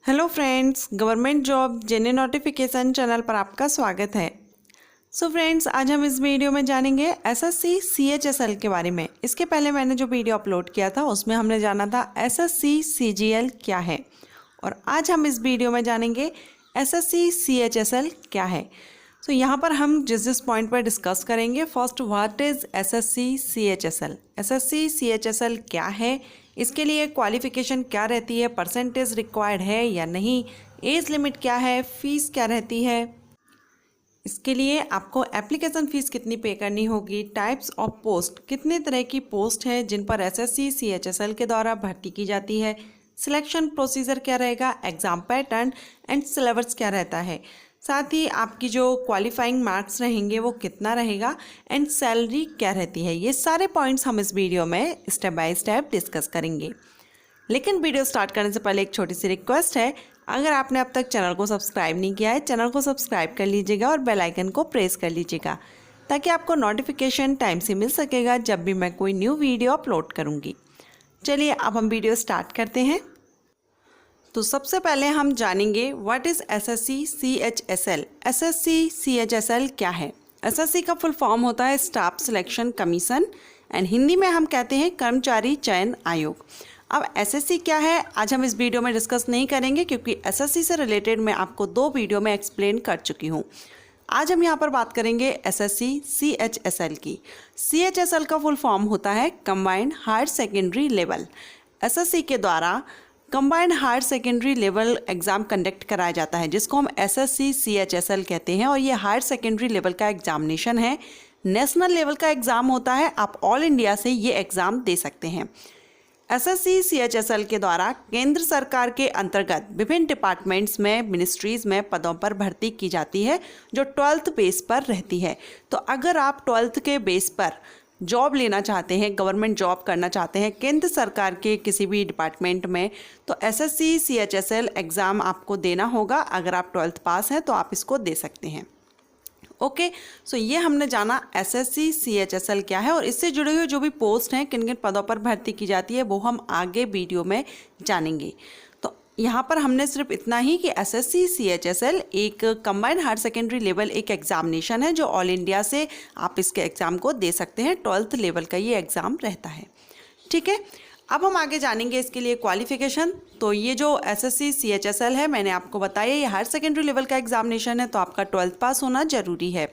Hello friends, government job genuine notification channel पर आपका स्वागत है। सो फ्रेंड्स, आज हम इस वीडियो में जानेंगे एसएससी सीएचएसएल के बारे में। इसके पहले मैंने जो वीडियो अपलोड किया था उसमें हमने जाना था एसएससी सीजीएल क्या है, और आज हम इस वीडियो में जानेंगे एसएससी सीएचएसएल क्या है। सो यहाँ पर हम जिस पॉइंट पर डिस्कस करेंगे, first what is SSC CHSL. SSC CHSL क्या है, इसके लिए क्वालिफिकेशन क्या रहती है, परसेंटेज रिक्वायर्ड है या नहीं, एज लिमिट क्या है, फीस क्या रहती है, इसके लिए आपको एप्लीकेशन फ़ीस कितनी पे करनी होगी, टाइप्स ऑफ पोस्ट, कितने तरह की पोस्ट है जिन पर एसएससी सीएचएसएल के द्वारा भर्ती की जाती है, सिलेक्शन प्रोसीजर क्या रहेगा, एग्ज़ाम पैटर्न एंड सिलेबस क्या रहता है, साथ ही आपकी जो क्वालिफाइंग मार्क्स रहेंगे वो कितना रहेगा एंड सैलरी क्या रहती है। ये सारे पॉइंट्स हम इस वीडियो में स्टेप बाय स्टेप डिस्कस करेंगे। लेकिन वीडियो स्टार्ट करने से पहले एक छोटी सी रिक्वेस्ट है, अगर आपने अब तक चैनल को सब्सक्राइब नहीं किया है, चैनल को सब्सक्राइब कर लीजिएगा और बेल आइकन को प्रेस कर लीजिएगा ताकि आपको नोटिफिकेशन टाइम से मिल सकेगा जब भी मैं कोई न्यू वीडियो अपलोड करूँगी। चलिए अब हम वीडियो स्टार्ट करते हैं। तो सबसे पहले हम जानेंगे what is SSC CHSL. SSC CHSL क्या है। एसएससी का फुल फॉर्म होता है staff selection commission and Hindi में हम कहते हैं कर्मचारी चयन आयोग। अब एसएससी क्या है आज हम इस वीडियो में डिस्कस नहीं करेंगे, क्योंकि एसएससी से रिलेटेड मैं आपको 2 वीडियो में एक्सप्लेन कर चुकी हूँ। आज हम यहाँ पर बात करेंगे एसएससी सीएचएसएल की। सीएचएसएल का फुल फॉर्म होता है combined higher secondary level. SSC के द्वारा combined higher secondary level exam conduct कराया जाता है, जिसको हम एसएससी सीएचएसएल कहते हैं, और ये हायर सेकेंडरी लेवल का एग्जामिनेशन है। नेशनल लेवल का एग्ज़ाम होता है, आप ऑल इंडिया से ये एग्ज़ाम दे सकते हैं। एसएससी सीएचएसएल के द्वारा केंद्र सरकार के अंतर्गत विभिन्न डिपार्टमेंट्स में, मिनिस्ट्रीज़ में पदों पर भर्ती की जाती है, जो 12th बेस पर रहती है। तो अगर आप 12th के बेस पर जॉब लेना चाहते हैं, गवर्नमेंट जॉब करना चाहते हैं केंद्र सरकार के किसी भी डिपार्टमेंट में, तो एसएससी सीएचएसएल एग्ज़ाम आपको देना होगा। अगर आप 12th पास हैं तो आप इसको दे सकते हैं। ओके, सो ये हमने जाना एसएससी सीएचएसएल क्या है, और इससे जुड़े हुए जो भी पोस्ट हैं, किन किन पदों पर भर्ती की जाती है, वो हम आगे वीडियो में जानेंगे। तो यहाँ पर हमने सिर्फ इतना ही कि एसएससी सीएचएसएल एक कंबाइंड हायर सेकेंडरी लेवल एक एग्जामिनेशन है, जो ऑल इंडिया से आप इसके एग्ज़ाम को दे सकते हैं। 12th लेवल का ये एग्ज़ाम रहता है। ठीक है, अब हम आगे जानेंगे इसके लिए क्वालिफिकेशन। तो ये जो एसएससी सीएचएसएल है, मैंने आपको बताया ये हायर सेकेंडरी लेवल का एग्जामिनेशन है, तो आपका 12th पास होना ज़रूरी है।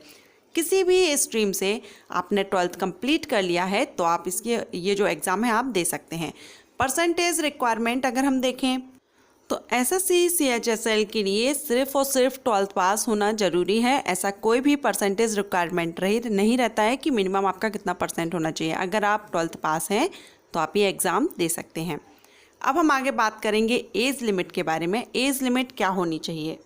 किसी भी स्ट्रीम से आपने 12th कंप्लीट कर लिया है तो आप इसके ये जो एग्ज़ाम है आप दे सकते हैं। परसेंटेज रिक्वायरमेंट अगर हम देखें तो एसएससी सीएचएसएल के लिए सिर्फ और सिर्फ 12th पास होना ज़रूरी है। ऐसा कोई भी परसेंटेज रिक्वायरमेंट नहीं रहता है कि मिनिमम आपका कितना परसेंट होना चाहिए। अगर आप 12th पास हैं तो आप ये एग्ज़ाम दे सकते हैं। अब हम आगे बात करेंगे एज लिमिट के बारे में। एज लिमिट क्या होनी चाहिए।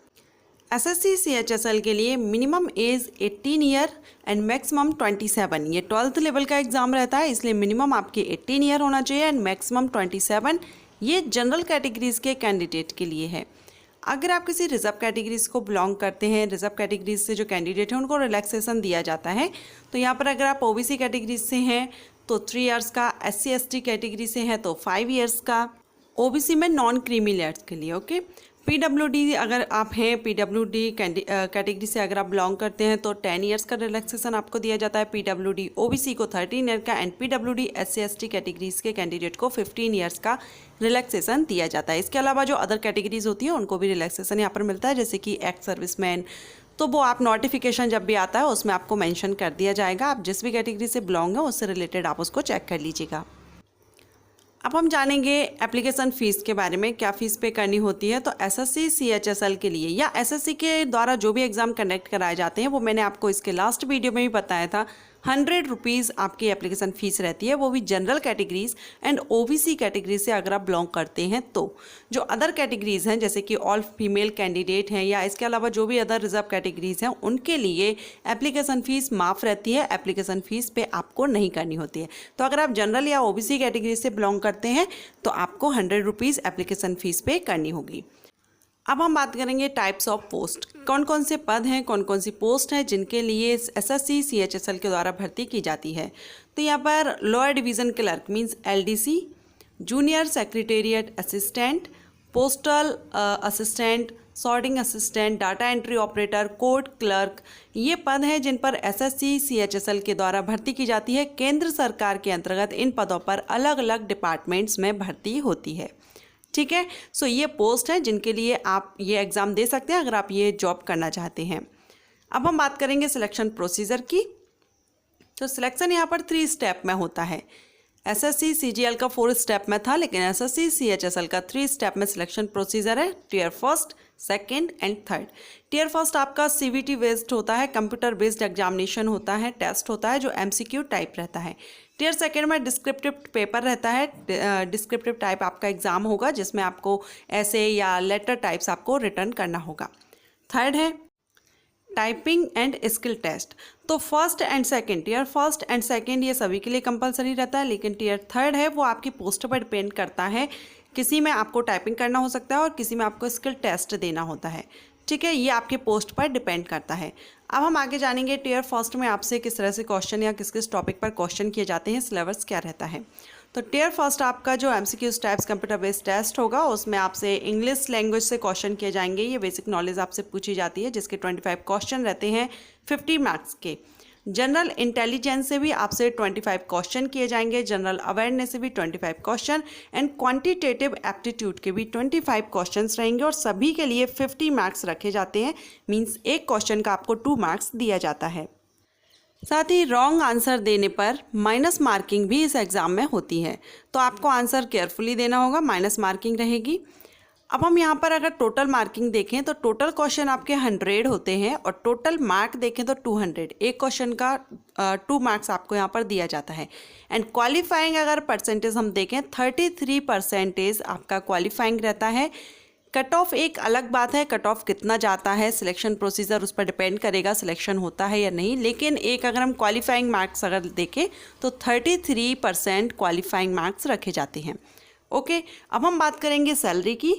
एसएससी सीएचएसएल के लिए minimum age 18 year and maximum 27। ये 12th लेवल का एग्ज़ाम रहता है, इसलिए मिनिमम आपके 18 ईयर होना चाहिए एंड मैक्सिमम 27। ये जनरल कैटेगरीज़ के कैंडिडेट के लिए है। अगर आप किसी रिजर्व कैटेगरीज़ को बिलोंग करते हैं, रिजर्व कैटेगरीज से जो कैंडिडेट हैं उनको रिलैक्सेशन दिया जाता है। तो यहाँ पर अगर आप ओबीसी कैटेगरीज से हैं तो 3 इयर्स का, SC ST कैटेगरी से हैं तो 5 इयर्स का, ओबीसी में नॉन क्रीमी लेयर्स के लिए। ओके, पीडब्ल्यूडी अगर आप हैं, पीडब्ल्यूडी कैटेगरी से अगर आप बिलोंग करते हैं तो 10 इयर्स का रिलैक्सेशन आपको दिया जाता है। पीडब्ल्यूडी ओबीसी को 13 ईयर का and PWD SC ST categories के कैंडिडेट को 15 इयर्स का रिलैक्सेशन दिया जाता है। इसके अलावा जो अदर कैटेगरीज होती हैं उनको भी रिलैक्सेशन यहाँ पर मिलता है, जैसे कि एक्स सर्विसमैन। तो वो आप नोटिफिकेशन जब भी आता है उसमें आपको मेंशन कर दिया जाएगा। आप जिस भी कैटेगरी से बिलोंग है उससे रिलेटेड आप उसको चेक कर लीजिएगा। अब हम जानेंगे एप्लीकेशन फ़ीस के बारे में, क्या फ़ीस पे करनी होती है। तो एसएससी सीएचएसएल के लिए या एसएससी के द्वारा जो भी एग्ज़ाम कंडक्ट कराए जाते हैं, वो मैंने आपको इसके लास्ट वीडियो में भी बताया था। 100 रुपीज़ आपकी एप्लीकेशन फ़ीस रहती है, वो भी general categories and OBC category से अगर आप बिलोंग करते हैं तो। जो अदर कैटेगरीज़ हैं जैसे कि ऑल फीमेल कैंडिडेट हैं या इसके अलावा जो भी अदर रिजर्व कैटेगरीज़ हैं, उनके लिए एप्लीकेशन फ़ीस माफ़ रहती है। एप्लीकेशन फ़ीस पे आपको नहीं करनी होती है। तो अगर आप जनरल या ओबीसी कैटेगरी से बिलोंग करते हैं तो आपको 100 रुपीज़ एप्लीकेशन फ़ीस पे करनी होगी। अब हम बात करेंगे टाइप्स ऑफ पोस्ट, कौन कौन से पद हैं, कौन कौन सी पोस्ट हैं जिनके लिए एसएससी सीएचएसएल के द्वारा भर्ती की जाती है। तो यहाँ पर lower division clerk means LDC, junior secretariat assistant, postal assistant, sorting assistant, data entry operator, court clerk, ये पद हैं जिन पर एसएससी सीएचएसएल के द्वारा भर्ती की जाती है। केंद्र सरकार के अंतर्गत इन पदों पर अलग अलग डिपार्टमेंट्स में भर्ती होती है। ठीक है, सो ये पोस्ट है जिनके लिए आप ये एग्ज़ाम दे सकते हैं अगर आप ये जॉब करना चाहते हैं। अब हम बात करेंगे सिलेक्शन प्रोसीजर की। तो सिलेक्शन यहाँ पर 3 स्टेप में होता है। एसएससी सीजीएल का 4 स्टेप में था, लेकिन एसएससी सीएचएसएल का 3 स्टेप में सिलेक्शन प्रोसीजर है। Tier first, second and third. Tier first आपका सीवीटी बेस्ड होता है, कंप्यूटर बेस्ड एग्जामिनेशन होता है, टेस्ट होता है जो एमसीक्यू टाइप रहता है। टियर सेकंड में डिस्क्रिप्टिव पेपर रहता है। डिस्क्रिप्टिव टाइप आपका एग्जाम होगा जिसमें आपको ऐसे या लेटर टाइप्स आपको रिटर्न करना होगा। थर्ड है टाइपिंग एंड स्किल टेस्ट। तो first and second, tier first and second ये सभी के लिए कंपलसरी रहता है, लेकिन टियर थर्ड है वो आपकी पोस्ट पर डिपेंड करता है। किसी में आपको टाइपिंग करना हो सकता है और किसी में आपको स्किल टेस्ट देना होता है। ठीक है, ये आपके पोस्ट पर डिपेंड करता है। अब हम आगे जानेंगे टियर फर्स्ट में आपसे किस तरह से क्वेश्चन या किस किस टॉपिक पर क्वेश्चन किए जाते हैं, सिलेबस क्या रहता है। तो टियर फर्स्ट आपका जो MCQs types computer based test होगा उसमें आपसे इंग्लिश लैंग्वेज से क्वेश्चन किए जाएंगे। ये बेसिक नॉलेज आपसे पूछी जाती है जिसके 25 क्वेश्चन रहते हैं 50 मार्क्स के। जनरल इंटेलिजेंस से भी आपसे 25 क्वेश्चन किए जाएंगे, जनरल अवेयरनेस से भी 25 क्वेश्चन एंड क्वांटिटेटिव एप्टीट्यूड के भी 25 क्वेश्चंस रहेंगे और सभी के लिए 50 मार्क्स रखे जाते हैं। मींस एक क्वेश्चन का आपको 2 मार्क्स दिया जाता है। साथ ही रॉन्ग आंसर देने पर माइनस मार्किंग भी इस एग्ज़ाम में होती है, तो आपको आंसर केयरफुली देना होगा, माइनस मार्किंग रहेगी। अब हम यहाँ पर अगर टोटल मार्किंग देखें तो टोटल क्वेश्चन आपके 100 होते हैं और टोटल मार्क देखें तो 200। एक क्वेश्चन का 2 मार्क्स आपको यहाँ पर दिया जाता है। एंड क्वालिफाइंग अगर परसेंटेज हम देखें 33% आपका क्वालिफाइंग रहता है। कट ऑफ एक अलग बात है, कट ऑफ कितना जाता है सिलेक्शन प्रोसीजर उस पर डिपेंड करेगा सिलेक्शन होता है या नहीं, लेकिन एक अगर हम क्वालिफाइंग मार्क्स अगर देखें तो 33% क्वालिफाइंग मार्क्स रखे जाते हैं। ओके, अब हम बात करेंगे सैलरी की।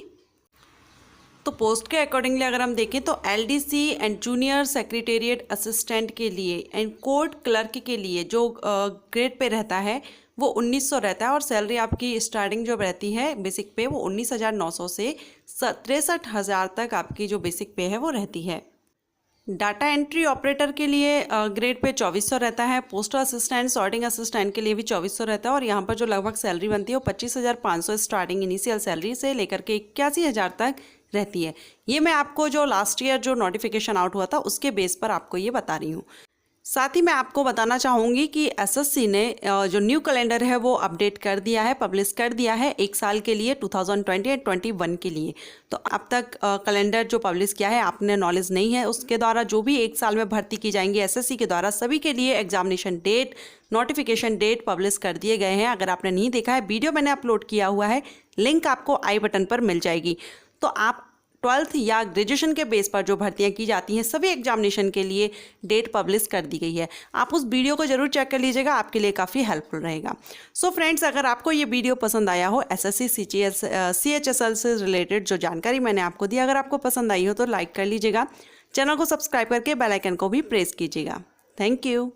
तो पोस्ट के अकॉर्डिंगली अगर हम देखें तो LDC and junior secretariat assistant के लिए एंड कोर्ट क्लर्क के लिए जो ग्रेड पे रहता है वो 1900 रहता है और सैलरी आपकी स्टार्टिंग जो रहती है बेसिक पे वो 19,900 से 63,000 तक आपकी जो बेसिक पे है वो रहती है। डाटा एंट्री ऑपरेटर के लिए ग्रेड पे 2400 रहता है। पोस्टल असिस्टेंट, सॉर्टिंग असिस्टेंट के लिए भी 2400 रहता है और यहाँ पर जो लगभग सैलरी बनती है वो 25,500 स्टार्टिंग इनिशियल सैलरी से लेकर के 81,000 तक रहती है। ये मैं आपको जो लास्ट ईयर जो नोटिफिकेशन आउट हुआ था उसके बेस पर आपको ये बता रही हूँ। साथ ही मैं आपको बताना चाहूँगी कि एसएससी ने जो न्यू कैलेंडर है वो अपडेट कर दिया है, पब्लिश कर दिया है 1 साल के लिए 2020 और 21 के लिए। तो अब तक कैलेंडर जो पब्लिश किया है आपने नॉलेज नहीं है, उसके द्वारा जो भी 1 साल में भर्ती की जाएंगी एसएससी के द्वारा सभी के लिए examination date, notification date publish कर दिए गए हैं। अगर आपने नहीं देखा है, वीडियो मैंने अपलोड किया हुआ है, लिंक आपको आई बटन पर मिल जाएगी। तो आप 12th या ग्रेजुएशन के बेस पर जो भर्तियां की जाती हैं सभी एग्जामिनेशन के लिए डेट पब्लिश कर दी गई है। आप उस वीडियो को जरूर चेक कर लीजिएगा, आपके लिए काफ़ी हेल्पफुल रहेगा। सो फ्रेंड्स, अगर आपको ये वीडियो पसंद आया हो, एसएससी सीएचएसएल से रिलेटेड जो जानकारी मैंने आपको दी, अगर आपको पसंद आई हो तो लाइक कर लीजिएगा, चैनल को सब्सक्राइब करके बेल आइकन को भी प्रेस कीजिएगा। Thank you.